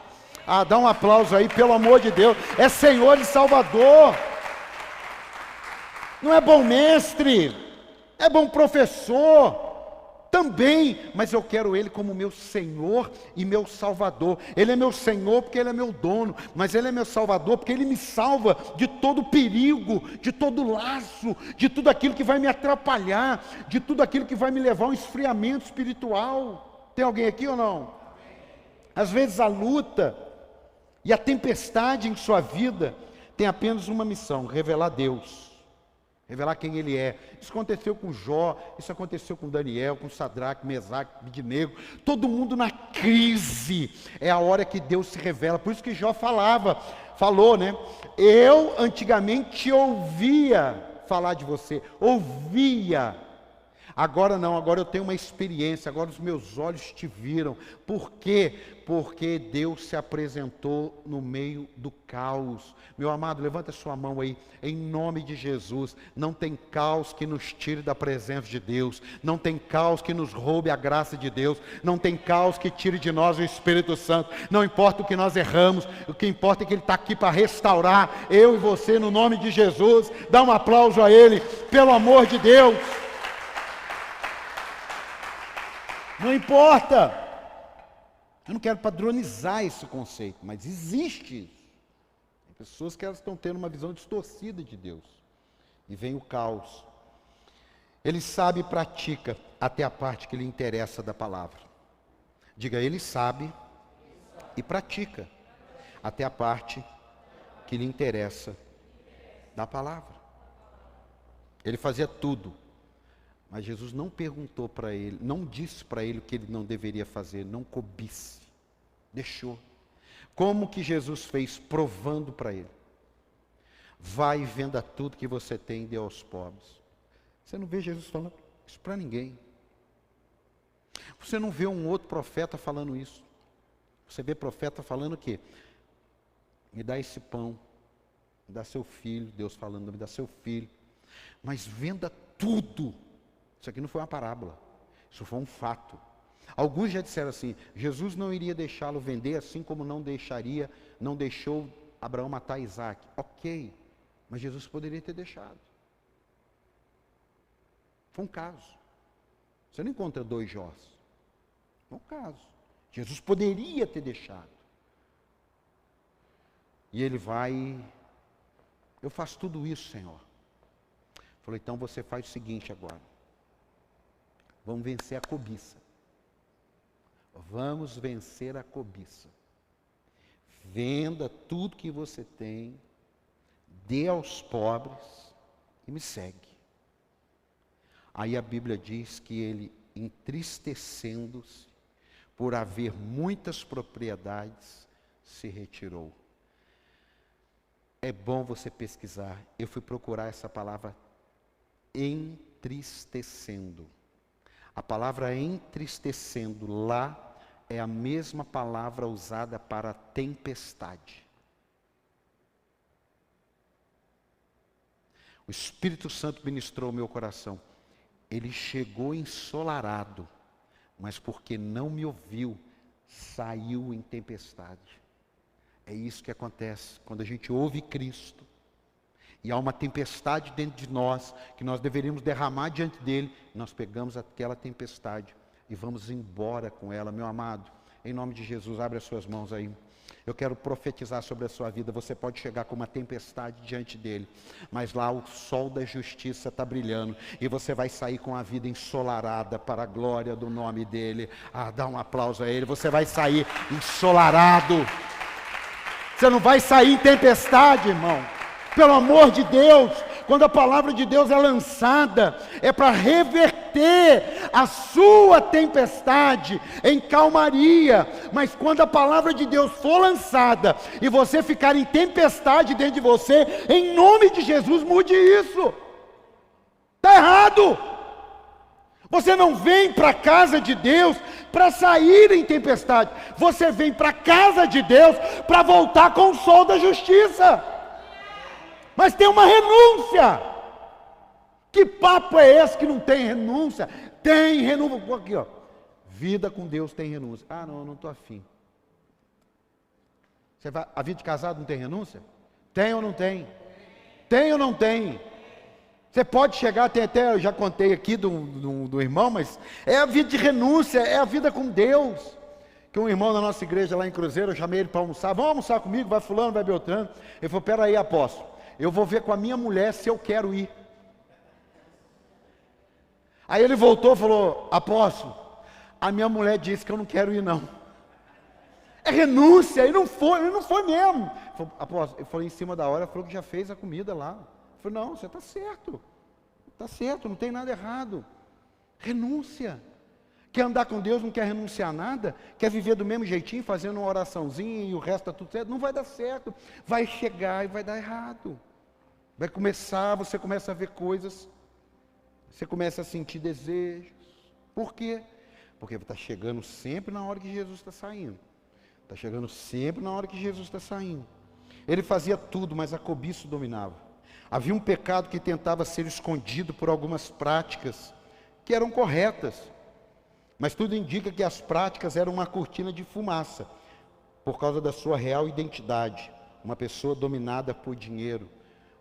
Dá um aplauso aí, pelo amor de Deus. É Senhor e Salvador. Não é bom mestre, é bom professor também, mas eu quero Ele como meu Senhor e meu Salvador. Ele é meu Senhor porque Ele é meu dono, mas Ele é meu Salvador porque Ele me salva de todo perigo, de todo laço, de tudo aquilo que vai me atrapalhar, de tudo aquilo que vai me levar a um esfriamento espiritual. Tem alguém aqui ou não? Às vezes a luta e a tempestade em sua vida tem apenas uma missão: revelar Deus, revelar quem Ele é. Isso aconteceu com Jó, isso aconteceu com Daniel, com Sadraque, Mesaque, Abednego. Todo mundo na crise, é a hora que Deus se revela. Por isso que Jó falou, né? Eu antigamente ouvia falar de você, ouvia. Agora não, agora eu tenho uma experiência, agora os meus olhos te viram. Por quê? Porque Deus se apresentou no meio do caos. Meu amado, levanta sua mão aí, em nome de Jesus. Não tem caos que nos tire da presença de Deus, não tem caos que nos roube a graça de Deus, não tem caos que tire de nós o Espírito Santo. Não importa o que nós erramos, o que importa é que Ele está aqui para restaurar eu e você, no nome de Jesus. Dá um aplauso a Ele, pelo amor de Deus. Não importa. Eu não quero padronizar esse conceito, mas existe isso. Tem pessoas que elas estão tendo uma visão distorcida de Deus. E vem o caos. Ele sabe e pratica até a parte que lhe interessa da palavra. Diga, ele sabe e pratica até a parte que lhe interessa da palavra. Ele fazia tudo, mas Jesus não perguntou para ele, não disse para ele o que ele não deveria fazer, não cobice, deixou. Como que Jesus fez? Provando para ele. Vai e venda tudo que você tem e dê aos pobres. Você não vê Jesus falando isso para ninguém. Você não vê um outro profeta falando isso. Você vê profeta falando o quê? Me dá esse pão, me dá seu filho, Deus falando, me dá seu filho. Mas venda tudo. Isso aqui não foi uma parábola, isso foi um fato. Alguns já disseram assim, Jesus não iria deixá-lo vender, assim como não deixou Abraão matar Isaac. Ok, mas Jesus poderia ter deixado. Foi um caso. Você não encontra dois Jós. Foi um caso. Jesus poderia ter deixado. E ele vai, eu faço tudo isso, Senhor. Falou, então você faz o seguinte agora. Vamos vencer a cobiça. Vamos vencer a cobiça. Venda tudo que você tem, dê aos pobres e me segue. Aí a Bíblia diz que ele, entristecendo-se por haver muitas propriedades, se retirou. É bom você pesquisar. Eu fui procurar essa palavra entristecendo. A palavra entristecendo lá é a mesma palavra usada para tempestade. O Espírito Santo ministrou o meu coração. Ele chegou ensolarado, mas porque não me ouviu, saiu em tempestade. É isso que acontece quando a gente ouve Cristo. E há uma tempestade dentro de nós, que nós deveríamos derramar diante dele. Nós pegamos aquela tempestade e vamos embora com ela. Meu amado, em nome de Jesus, abre as suas mãos aí. Eu quero profetizar sobre a sua vida. Você pode chegar com uma tempestade diante dele, mas lá o sol da justiça está brilhando, e você vai sair com a vida ensolarada para a glória do nome dele. Dá um aplauso a ele. Você vai sair ensolarado. Você não vai sair em tempestade, irmão. Pelo amor de Deus, quando a palavra de Deus é lançada, é para reverter a sua tempestade em calmaria. Mas quando a palavra de Deus for lançada e você ficar em tempestade dentro de você, em nome de Jesus, mude isso. Está errado. Você não vem para a casa de Deus para sair em tempestade. Você vem para a casa de Deus para voltar com o sol da justiça. Mas tem uma renúncia. Que papo é esse que não tem renúncia? Tem renúncia. Aqui, ó. Vida com Deus tem renúncia. Não, eu não estou afim. A vida de casado não tem renúncia? Tem ou não tem? Tem ou não tem? Você pode chegar, tem até, eu já contei aqui do irmão, mas é a vida de renúncia, é a vida com Deus. Que um irmão da nossa igreja lá em Cruzeiro, eu chamei ele para almoçar. Vamos almoçar comigo? Vai fulano, vai Beltrano. Ele falou, peraí, apóstolo. Eu vou ver com a minha mulher se eu quero ir. Aí ele voltou e falou, apóstolo, a minha mulher disse que eu não quero ir não. É renúncia, ele não foi mesmo. Ele falou, apóstolo, ele falou em cima da hora, falou que já fez a comida lá. Eu falei, não, você está certo, não tem nada errado. Renúncia. Quer andar com Deus, não quer renunciar a nada, quer viver do mesmo jeitinho, fazendo uma oraçãozinha e o resto está tudo certo, não vai dar certo. Vai chegar e vai dar errado. Vai começar, você começa a ver coisas, você começa a sentir desejos. Por quê? Porque está chegando sempre na hora que Jesus está saindo. Está chegando sempre na hora que Jesus está saindo. Ele fazia tudo, mas a cobiça o dominava. Havia um pecado que tentava ser escondido por algumas práticas que eram corretas. Mas tudo indica que as práticas eram uma cortina de fumaça, por causa da sua real identidade. Uma pessoa dominada por dinheiro.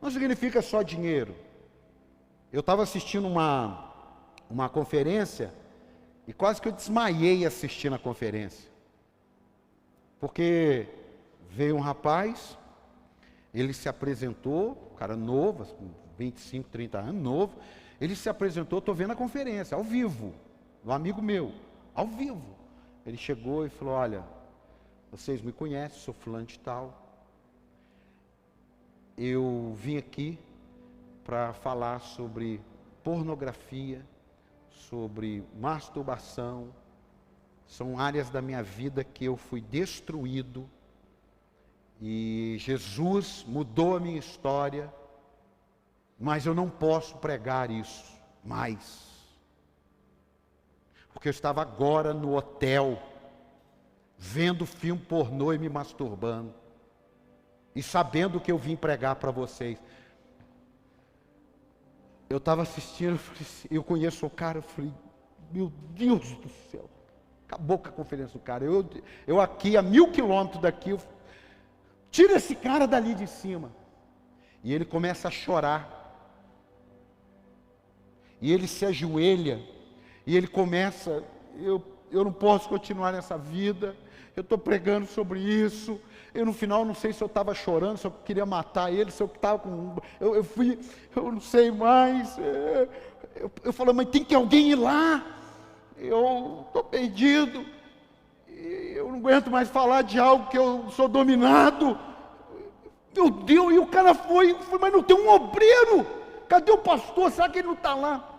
Não significa só dinheiro. Eu estava assistindo uma conferência e quase que eu desmaiei assistindo a conferência. Porque veio um rapaz, ele se apresentou, um cara novo, 25, 30 anos, novo. Ele se apresentou, estou vendo a conferência, ao vivo, um amigo meu, ao vivo. Ele chegou e falou, olha, vocês me conhecem, sou fulano de tal. Eu vim aqui para falar sobre pornografia, sobre masturbação. São áreas da minha vida que eu fui destruído. E Jesus mudou a minha história. Mas eu não posso pregar isso mais. Porque eu estava agora no hotel, vendo filme pornô e me masturbando. E sabendo que eu vim pregar para vocês. Eu estava assistindo, eu conheço o cara, eu falei, meu Deus do céu. Acabou com a conferência do cara. Eu aqui, a 1000 quilômetros daqui, tira esse cara dali de cima. E ele começa a chorar. E ele se ajoelha. E ele começa, eu não posso continuar nessa vida. Eu estou pregando sobre isso. Eu no final não sei se eu estava chorando, se eu queria matar ele, se eu estava com... Eu não sei mais. Eu falo, mas tem que alguém ir lá. Eu estou perdido. Eu não aguento mais falar de algo que eu sou dominado. Meu Deus, e o cara foi, mas não tem um obreiro. Cadê o pastor? Será que ele não está lá?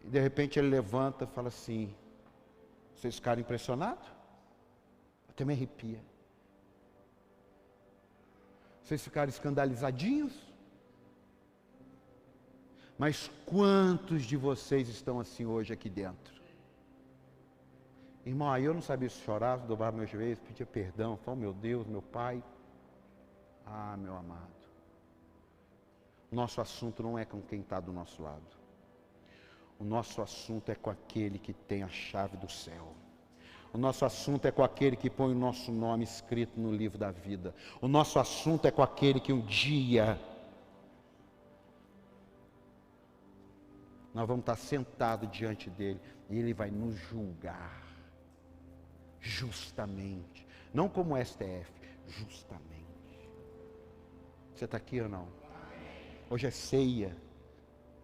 E de repente ele levanta e fala assim, vocês ficaram impressionados? Até me arrepia. Vocês ficaram escandalizadinhos? Mas quantos de vocês estão assim hoje aqui dentro? Irmão, aí eu não sabia se chorar, se dobrava meus joelhos, pedia perdão, falava, meu Deus, meu Pai. Ah, meu amado. Nosso assunto não é com quem está do nosso lado. O nosso assunto é com aquele que tem a chave do céu. O nosso assunto é com aquele que põe o nosso nome escrito no livro da vida. O nosso assunto é com aquele que um dia nós vamos estar sentados diante dele e ele vai nos julgar justamente. Não como STF, justamente. Você está aqui ou não? Hoje é ceia.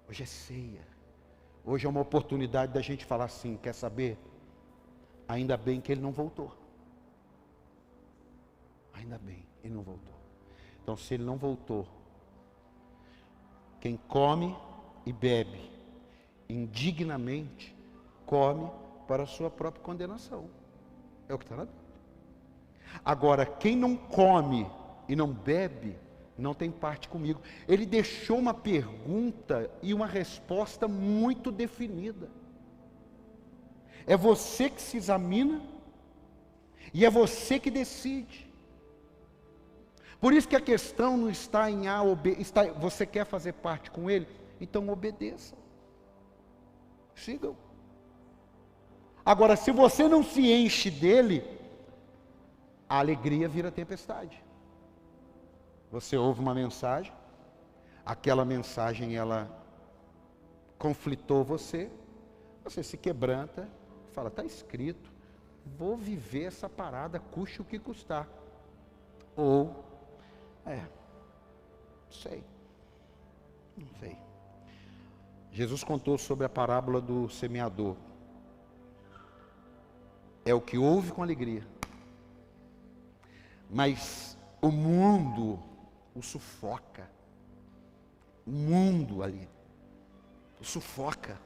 Hoje é ceia. Hoje é uma oportunidade da gente falar assim, quer saber? Ainda bem que ele não voltou. Ainda bem, ele não voltou. Então, se ele não voltou, quem come e bebe indignamente, come para a sua própria condenação. É o que está na Bíblia. Agora, quem não come e não bebe, não tem parte comigo. Ele deixou uma pergunta e uma resposta muito definida. É você que se examina e é você que decide. Por isso que a questão não está em você quer fazer parte com ele? Então obedeça. Sigam. Agora, se você não se enche dele, a alegria vira tempestade. Você ouve uma mensagem, aquela mensagem ela conflitou você se quebranta, fala, está escrito, vou viver essa parada, custe o que custar. Ou, não sei. Jesus contou sobre a parábola do semeador. É o que ouve com alegria. Mas o mundo o sufoca. O mundo ali o sufoca.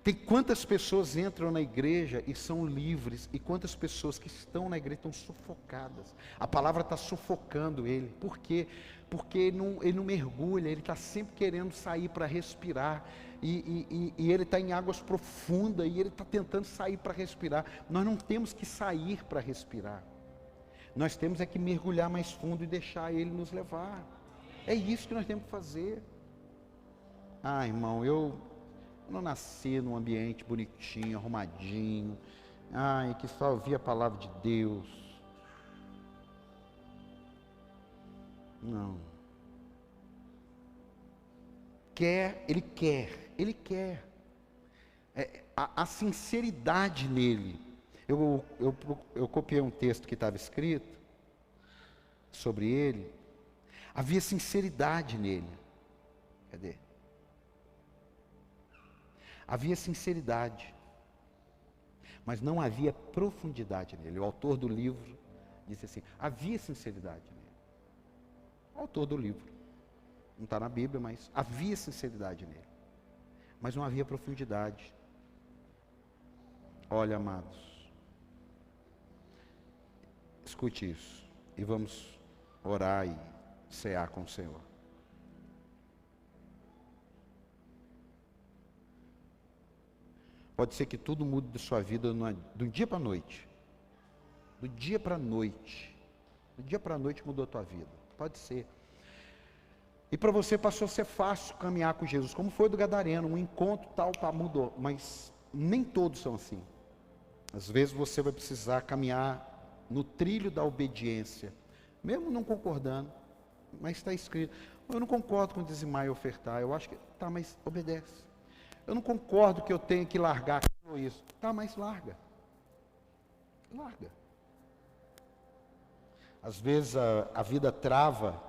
Tem quantas pessoas entram na igreja e são livres, e quantas pessoas que estão na igreja estão sufocadas. A palavra está sufocando ele. Por quê? Porque ele não mergulha, ele está sempre querendo sair para respirar, e ele está em águas profundas, e ele está tentando sair para respirar. Nós não temos que sair para respirar, nós temos é que mergulhar mais fundo e deixar ele nos levar. É isso que nós temos que fazer. Irmão, eu não nasci num ambiente bonitinho, arrumadinho, que só ouvia a palavra de Deus. Não. Ele quer. A sinceridade nele. Eu copiei um texto que estava escrito sobre ele. Havia sinceridade nele. Cadê? Havia sinceridade, mas não havia profundidade nele. O autor do livro disse assim, havia sinceridade nele. O autor do livro. Não está na Bíblia, mas havia sinceridade nele. Mas não havia profundidade. Olha, amados, escute isso. E vamos orar e cear com o Senhor. Pode ser que tudo mude de sua vida do dia para a noite. Do dia para a noite. Do dia para a noite mudou a tua vida. Pode ser. E para você passou a ser fácil caminhar com Jesus. Como foi do Gadareno, um encontro tal, mudou. Mas nem todos são assim. Às vezes você vai precisar caminhar no trilho da obediência. Mesmo não concordando. Mas está escrito. Eu não concordo com dizimar e ofertar. Eu acho que, tá, mas obedece. Eu não concordo que eu tenha que largar isso. Tá, mas larga. Larga. Às vezes a vida trava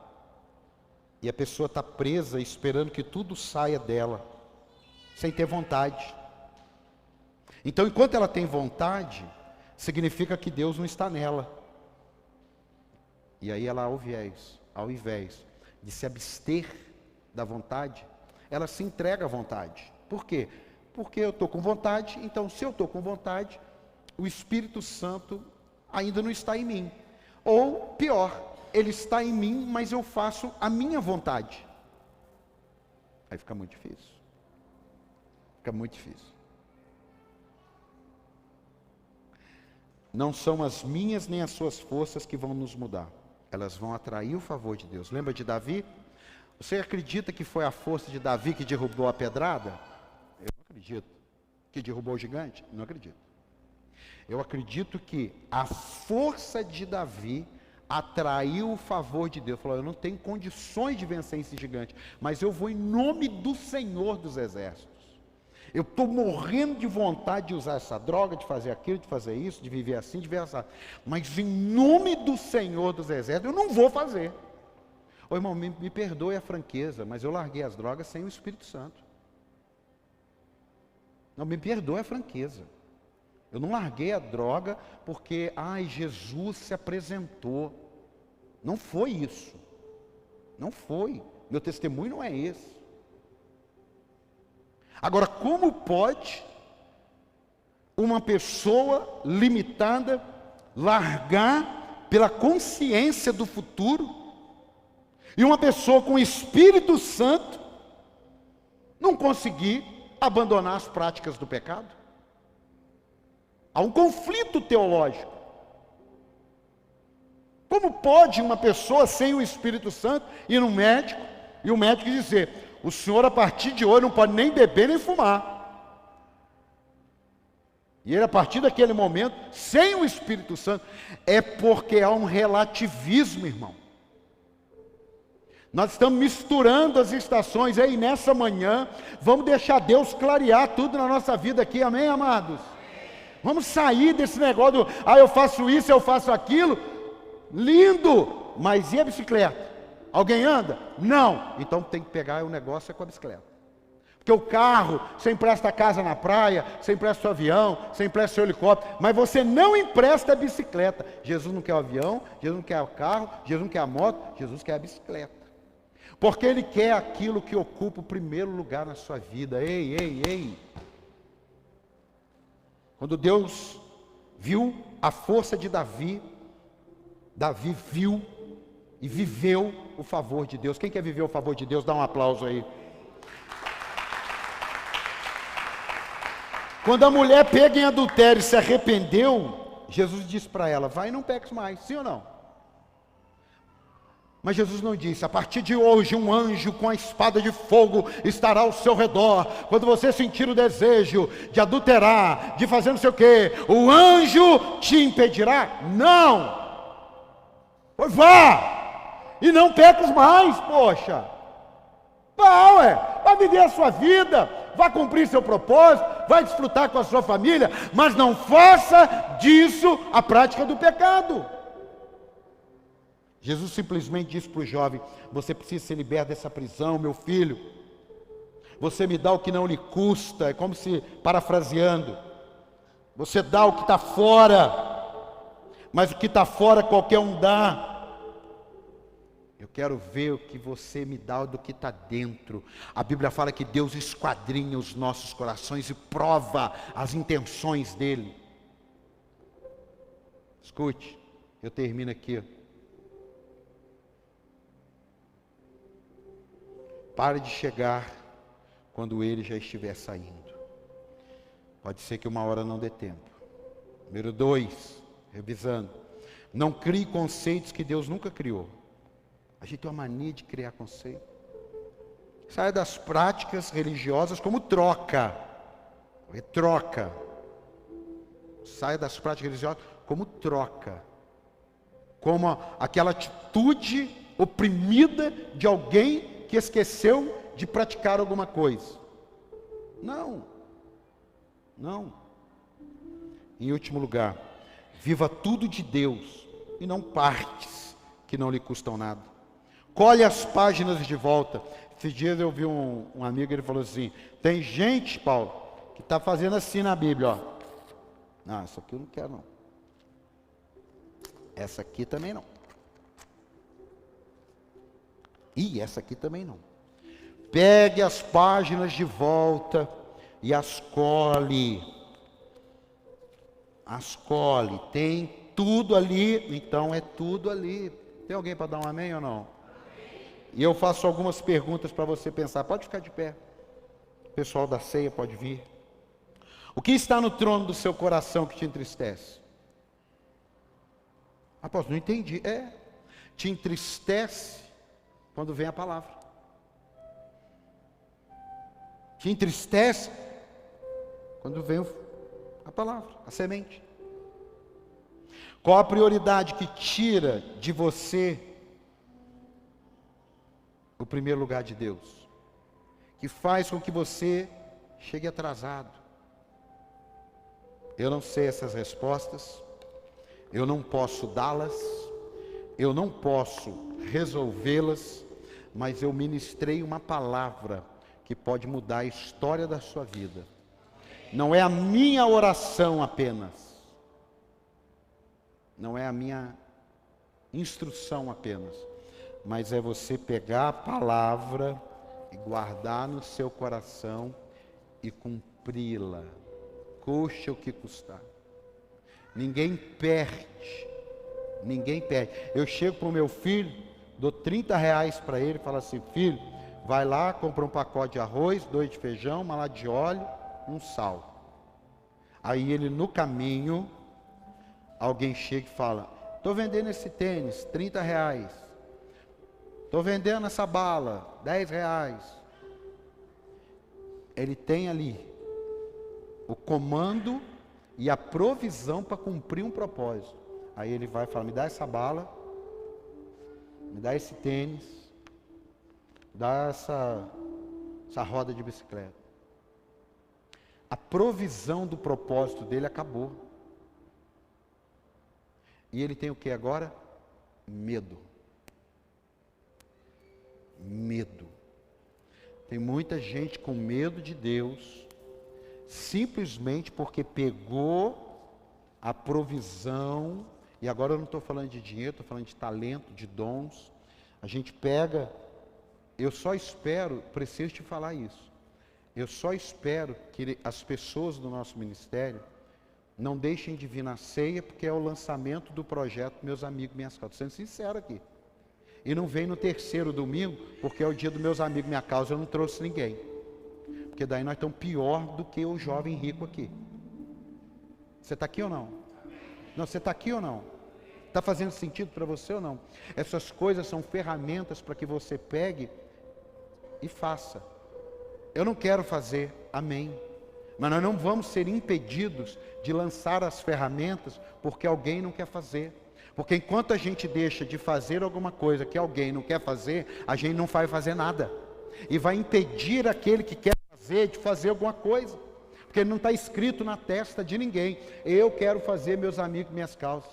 e a pessoa está presa esperando que tudo saia dela, sem ter vontade. Então, enquanto ela tem vontade, significa que Deus não está nela. E aí ela, ao invés de se abster da vontade, ela se entrega à vontade. Por quê? Porque eu estou com vontade, então se eu estou com vontade, o Espírito Santo ainda não está em mim. Ou, pior, ele está em mim, mas eu faço a minha vontade. Aí fica muito difícil. Fica muito difícil. Não são as minhas nem as suas forças que vão nos mudar. Elas vão atrair o favor de Deus. Lembra de Davi? Você acredita que foi a força de Davi que derrubou a pedrada? Eu não acredito. Que derrubou o gigante? Não acredito. Eu acredito que a força de Davi atraiu o favor de Deus. Falou, eu não tenho condições de vencer esse gigante, mas eu vou em nome do Senhor dos Exércitos. Eu estou morrendo de vontade de usar essa droga, de fazer aquilo, de fazer isso, de viver assim, de viver assim. Mas em nome do Senhor dos Exércitos, eu não vou fazer. Ô irmão, me perdoe a franqueza, mas eu larguei as drogas sem o Espírito Santo. Não, me perdoe a franqueza. Eu não larguei a droga porque, Jesus se apresentou. Não foi isso. Não foi. Meu testemunho não é esse. Agora, como pode uma pessoa limitada largar pela consciência do futuro e uma pessoa com o Espírito Santo não conseguir abandonar as práticas do pecado? Há um conflito teológico. Como pode uma pessoa sem o Espírito Santo ir no médico e o médico dizer, o senhor a partir de hoje não pode nem beber nem fumar. E ele a partir daquele momento, sem o Espírito Santo, é porque há um relativismo, irmão. Nós estamos misturando as estações aí nessa manhã, vamos deixar Deus clarear tudo na nossa vida aqui, amém, amados? Vamos sair desse negócio do, eu faço isso, eu faço aquilo. Lindo, mas e a bicicleta? Alguém anda? Não. Então tem que pegar o negócio com a bicicleta. Porque o carro, você empresta a casa na praia, você empresta o avião, você empresta o helicóptero, mas você não empresta a bicicleta. Jesus não quer o avião, Jesus não quer o carro, Jesus não quer a moto, Jesus quer a bicicleta. Porque Ele quer aquilo que ocupa o primeiro lugar na sua vida. Ei. Quando Deus viu a força de Davi, Davi viu e viveu o favor de Deus. Quem quer viver o favor de Deus, dá um aplauso aí. Quando a mulher pega em adultério e se arrependeu, Jesus disse para ela, vai e não peques mais, sim ou não? Mas Jesus não disse, a partir de hoje um anjo com a espada de fogo estará ao seu redor. Quando você sentir o desejo de adulterar, de fazer não sei o quê, o anjo te impedirá? Não! Pois vá! E não peques mais, poxa! Vai viver a sua vida, vai cumprir seu propósito, vai desfrutar com a sua família, mas não faça disso a prática do pecado. Jesus simplesmente disse para o jovem: você precisa ser liberto dessa prisão, meu filho. Você me dá o que não lhe custa. É como se, parafraseando, você dá o que está fora, mas o que está fora qualquer um dá. Eu quero ver o que você me dá do que está dentro. A Bíblia fala que Deus esquadrinha os nossos corações e prova as intenções dele. Escute, eu termino aqui. Pare de chegar quando ele já estiver saindo. Pode ser que uma hora não dê tempo. Número 2, revisando. Não crie conceitos que Deus nunca criou. A gente tem uma mania de criar conceito. Saia das práticas religiosas como troca. É troca. Saia das práticas religiosas como troca. Como aquela atitude oprimida de alguém que esqueceu de praticar alguma coisa. Não. Não. Em último lugar, viva tudo de Deus e não partes que não lhe custam nada. Colhe as páginas de volta. Esses dias eu vi um amigo, ele falou assim: tem gente, Paulo, que está fazendo assim na Bíblia, ó. Não, essa aqui eu não quero não. Essa aqui também não. E essa aqui também não. Pegue as páginas de volta e as colhe. As colhe. Tem tudo ali, então é tudo ali. Tem alguém para dar um amém ou não? E eu faço algumas perguntas para você pensar. Pode ficar de pé. O pessoal da ceia pode vir. O que está no trono do seu coração que te entristece? Apóstolo, não entendi. Te entristece quando vem a palavra. Te entristece quando vem a palavra, a semente. Qual a prioridade que tira de você o primeiro lugar de Deus? Que faz com que você chegue atrasado? Eu não sei essas respostas, eu não posso dá-las, eu não posso resolvê-las, mas eu ministrei uma palavra que pode mudar a história da sua vida. Não é a minha oração apenas, não é a minha instrução apenas, mas é você pegar a palavra e guardar no seu coração e cumpri-la, custe o que custar. Ninguém perde, ninguém perde. Eu chego para o meu filho, dou R$30 para ele e falo assim: filho, vai lá, compra um pacote de arroz, 2 de feijão, uma lata de óleo, um sal. Aí ele no caminho, alguém chega e fala: estou vendendo esse tênis, R$30. Estou vendendo essa bala, R$10. Ele tem ali o comando e a provisão para cumprir um propósito. Aí ele vai e fala: me dá essa bala, me dá esse tênis, dá essa roda de bicicleta. A provisão do propósito dele acabou. E ele tem o que agora? Medo. Medo. Tem muita gente com medo de Deus, simplesmente porque pegou a provisão. E agora eu não estou falando de dinheiro, estou falando de talento, de dons. A gente pega. Eu só espero, preciso te falar isso, eu só espero que as pessoas do nosso ministério não deixem de vir na ceia, porque é o lançamento do projeto Meus Amigos, Minhas Causas. Estou sendo sincero aqui. E não vem no terceiro domingo, porque é o dia do Meus Amigos, Minha Causa, eu não trouxe ninguém. Porque daí nós estamos pior do que o jovem rico aqui. Você está aqui ou não? Não, você está aqui ou não? Está fazendo sentido para você ou não? Essas coisas são ferramentas para que você pegue e faça. Eu não quero fazer, amém. Mas nós não vamos ser impedidos de lançar as ferramentas porque alguém não quer fazer. Porque enquanto a gente deixa de fazer alguma coisa que alguém não quer fazer, a gente não vai fazer nada. E vai impedir aquele que quer fazer de fazer alguma coisa. Porque não está escrito na testa de ninguém: eu quero fazer Meus Amigos, Minhas Causas.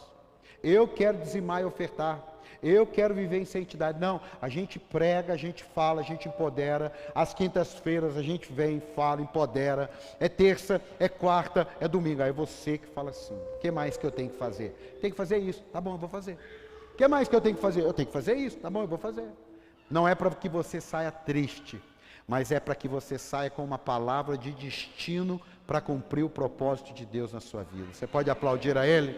eu quero dizimar e ofertar, eu quero viver em santidade. Não, a gente prega, a gente fala, a gente empodera. Às quintas-feiras a gente vem, fala, empodera. É terça, é quarta, é domingo. Aí é você que fala assim: o que mais que eu tenho que fazer? Tem que fazer isso, tá bom, eu vou fazer. O que mais que eu tenho que fazer? Eu tenho que fazer isso, tá bom, eu vou fazer. Não é para que você saia triste, mas é para que você saia com uma palavra de destino para cumprir o propósito de Deus na sua vida. Você pode aplaudir a Ele?